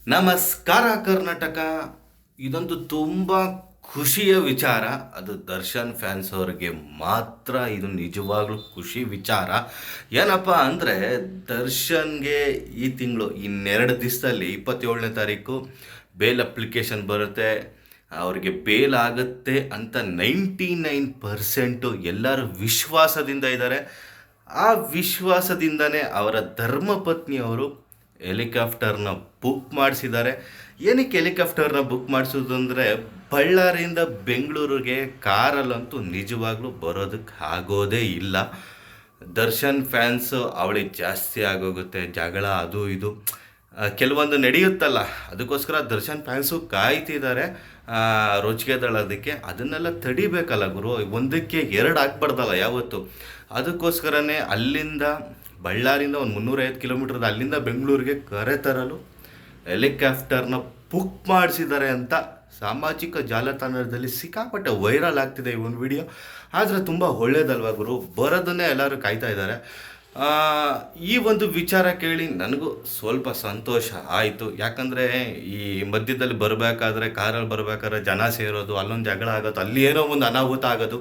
ನಮಸ್ಕಾರ ಕರ್ನಾಟಕ. ಇದೊಂದು ತುಂಬ ಖುಷಿಯ ವಿಚಾರ. ಅದು ದರ್ಶನ್ ಫ್ಯಾನ್ಸ್ ಅವರಿಗೆ ಮಾತ್ರ ಇದು ನಿಜವಾಗ್ಲೂ ಖುಷಿ ವಿಚಾರ. ಏನಪ್ಪ ಅಂದರೆ ದರ್ಶನ್ಗೆ ಈ ತಿಂಗಳು ಇನ್ನೆರಡು ದಿವಸದಲ್ಲಿ 27ನೇ ತಾರೀಕು ಬೇಲ್ ಅಪ್ಲಿಕೇಶನ್ ಬರುತ್ತೆ. ಅವರಿಗೆ ಬೇಲ್ ಆಗುತ್ತೆ ಅಂತ 99% ಎಲ್ಲರೂ ವಿಶ್ವಾಸದಿಂದ ಇದ್ದಾರೆ. ಆ ವಿಶ್ವಾಸದಿಂದನೇ ಅವರ ಧರ್ಮಪತ್ನಿಯವರು ಹೆಲಿಕಾಪ್ಟರ್ನ ಬುಕ್ ಮಾಡಿಸಿದ್ದಾರೆ. ಏನಕ್ಕೆ ಹೆಲಿಕಾಪ್ಟರ್ನ ಬುಕ್ ಮಾಡಿಸೋದು ಅಂದರೆ, ಬಳ್ಳಾರಿಯಿಂದ ಬೆಂಗಳೂರಿಗೆ ಕಾರಲ್ಲಂತೂ ನಿಜವಾಗ್ಲೂ ಬರೋದಕ್ಕೆ ಆಗೋದೇ ಇಲ್ಲ. ದರ್ಶನ್ ಫ್ಯಾನ್ಸು ಅವಳಿಗೆ ಜಾಸ್ತಿ ಆಗೋಗುತ್ತೆ, ಜಗಳ ಅದು ಇದು ಕೆಲವೊಂದು ನಡೆಯುತ್ತಲ್ಲ, ಅದಕ್ಕೋಸ್ಕರ ದರ್ಶನ್ ಫ್ಯಾನ್ಸು ಕಾಯ್ತಿದ್ದಾರೆ ರೋಚಿಗೆ ದಳೋದಕ್ಕೆ. ಅದನ್ನೆಲ್ಲ ತಡಿಬೇಕಲ್ಲ ಗುರು, ಒಂದಕ್ಕೆ ಎರಡು ಆಗ್ಬಾರ್ದಲ್ಲ ಯಾವತ್ತು. ಅದಕ್ಕೋಸ್ಕರನೇ ಅಲ್ಲಿಂದ ಬಳ್ಳಾರಿಯಿಂದ ಒಂದು 350 ಕಿಲೋಮೀಟರ್ ಅಲ್ಲಿಂದ ಬೆಂಗಳೂರಿಗೆ ಕರೆ ತರಲು ಹೆಲಿಕಾಪ್ಟರ್ನ ಬುಕ್ ಮಾಡಿಸಿದ್ದಾರೆ ಅಂತ ಸಾಮಾಜಿಕ ಜಾಲತಾಣದಲ್ಲಿ ಸಿಕ್ಕಾಪಟ್ಟೆ ವೈರಲ್ ಆಗ್ತಿದೆ ಈ ಒಂದು ವಿಡಿಯೋ. ಆದರೆ ತುಂಬ ಒಳ್ಳೇದಲ್ವ ಗುರು, ಬರೋದನ್ನೇ ಎಲ್ಲರೂ ಕಾಯ್ತಾ ಇದ್ದಾರೆ. ಈ ಒಂದು ವಿಚಾರ ಕೇಳಿ ನನಗೂ ಸ್ವಲ್ಪ ಸಂತೋಷ ಆಯಿತು. ಯಾಕಂದರೆ ಈ ಮಧ್ಯದಲ್ಲಿ ಬರಬೇಕಾದ್ರೆ, ಕಾರಲ್ಲಿ ಬರಬೇಕಾದ್ರೆ ಜನ ಸೇರೋದು, ಅಲ್ಲೊಂದು ಜಗಳ ಆಗೋದು, ಅಲ್ಲಿ ಏನೋ ಒಂದು ಅನಾಹುತ ಆಗೋದು,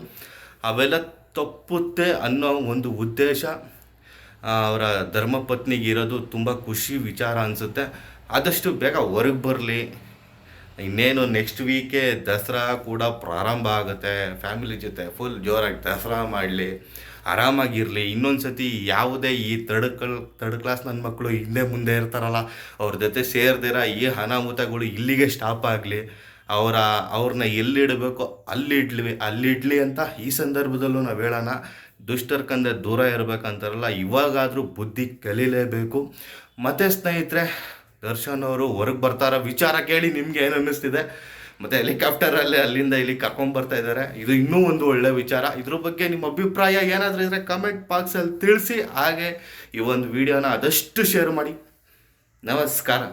ಅವೆಲ್ಲ ತಪ್ಪುತ್ತೆ ಅನ್ನೋ ಒಂದು ಉದ್ದೇಶ ಅವರ ಧರ್ಮಪತ್ನಿಗೆ ಇರೋದು ತುಂಬ ಖುಷಿ ವಿಚಾರ ಅನಿಸುತ್ತೆ. ಆದಷ್ಟು ಬೇಗ ಹೊರಗೆ ಬರಲಿ. ಇನ್ನೇನು ನೆಕ್ಸ್ಟ್ ವೀಕೆ ದಸರಾ ಕೂಡ ಪ್ರಾರಂಭ ಆಗುತ್ತೆ. ಫ್ಯಾಮಿಲಿ ಜೊತೆ ಫುಲ್ ಜೋರಾಗಿ ದಸರಾ ಮಾಡಲಿ, ಆರಾಮಾಗಿರಲಿ. ಇನ್ನೊಂದು ಸತಿ ಯಾವುದೇ ಈ ಥರ್ಡ್ ಕ್ಲಾಸ್ ನನ್ನ ಮಕ್ಕಳು ಹಿಂದೆ ಮುಂದೆ ಇರ್ತಾರಲ್ಲ, ಅವ್ರ ಜೊತೆ ಸೇರ್ದಿರ ಈ ಅನಾಹುತಗಳು ಇಲ್ಲಿಗೆ ಸ್ಟಾಪ್ ಆಗಲಿ. ಅವ್ರನ್ನ ಎಲ್ಲಿಡಬೇಕು ಅಲ್ಲಿಡ್ಲಿ ಅಂತ ಈ ಸಂದರ್ಭದಲ್ಲೂ ನಾವು ಹೇಳೋಣ. ದುಷ್ಟರ್ಕಂದೆ ದೂರ ಇರಬೇಕಂತಾರಲ್ಲ, ಇವಾಗಾದರೂ ಬುದ್ಧಿ ಕಲೀಲೇಬೇಕು. ಮತ್ತು ಸ್ನೇಹಿತರೆ, ದರ್ಶನ್ ಅವರು ಹೊರಗೆ ಬರ್ತಾರ ವಿಚಾರ ಕೇಳಿ ನಿಮ್ಗೆ ಏನು ಅನ್ನಿಸ್ತಿದೆ? ಮತ್ತು ಹೆಲಿಕಾಪ್ಟರಲ್ಲಿ ಅಲ್ಲಿಂದ ಇಲ್ಲಿ ಕರ್ಕೊಂಬರ್ತಾ ಇದ್ದಾರೆ, ಇದು ಇನ್ನೂ ಒಂದು ಒಳ್ಳೆ ವಿಚಾರ. ಇದ್ರ ಬಗ್ಗೆ ನಿಮ್ಮ ಅಭಿಪ್ರಾಯ ಏನಾದರೂ ಇದ್ದರೆ ಕಮೆಂಟ್ ಬಾಕ್ಸಲ್ಲಿ ತಿಳಿಸಿ. ಹಾಗೆ ಈ ಒಂದು ವಿಡಿಯೋನ ಆದಷ್ಟು ಶೇರ್ ಮಾಡಿ. ನಮಸ್ಕಾರ.